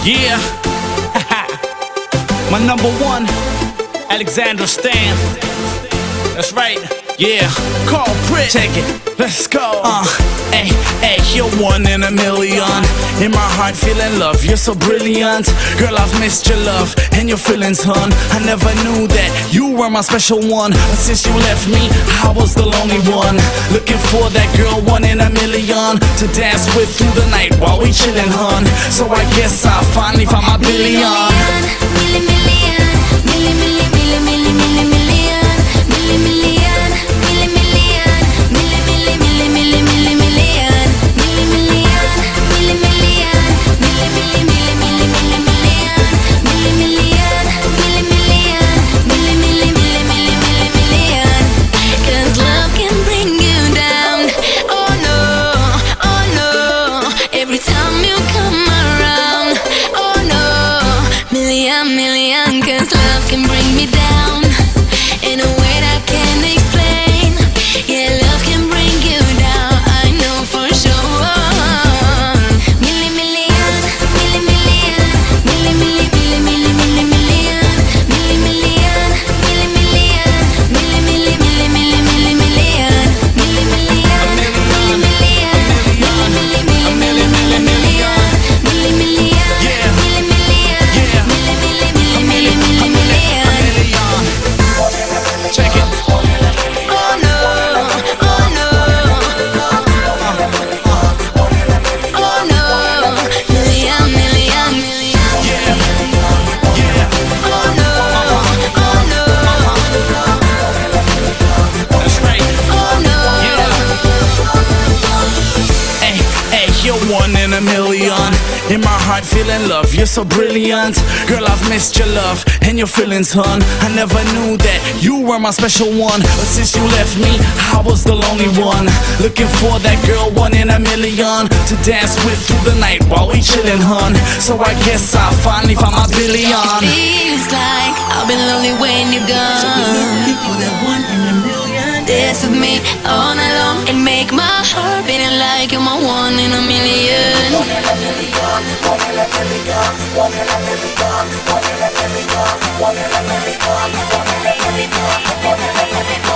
Yeah, my number one, Alexandra Stan. That's right. Yeah, call Prit. Check it. Let's go. Hey, you're one in a million. In my heart, feeling love. You're so brilliant, girl. I've missed your love and your feelings, hun. I never knew that you were my special one. But since you left me, I was the lonely one. Looking for that girl, one in a million, to dance with through the night while we chillin', hun. So I guess I finally found my billion. Million, cause love can bring me down in a way that I can't explain. Yeah, love can bring you down, I know for sure. Million, million, million, million, million, million, million, million, million, million, million, million, million, million, million, million, million, million, You're one in a million. In my heart, feeling love. You're so brilliant, girl. I've missed your love and your feelings, hun. I never knew that you were my special one. But since you left me, I was the lonely one. Looking for that girl, one in a million, to dance with through the night while we chillin', hun. So I guess I finally found my billion. It feels like I've been lonely when you're gone. So be looking for that one in a million. Dance with me all night long and make my heart beating like you're my one in a million. One in a million, one in a million, one in a million, one in a million, one in a million, one in a million, one in a million.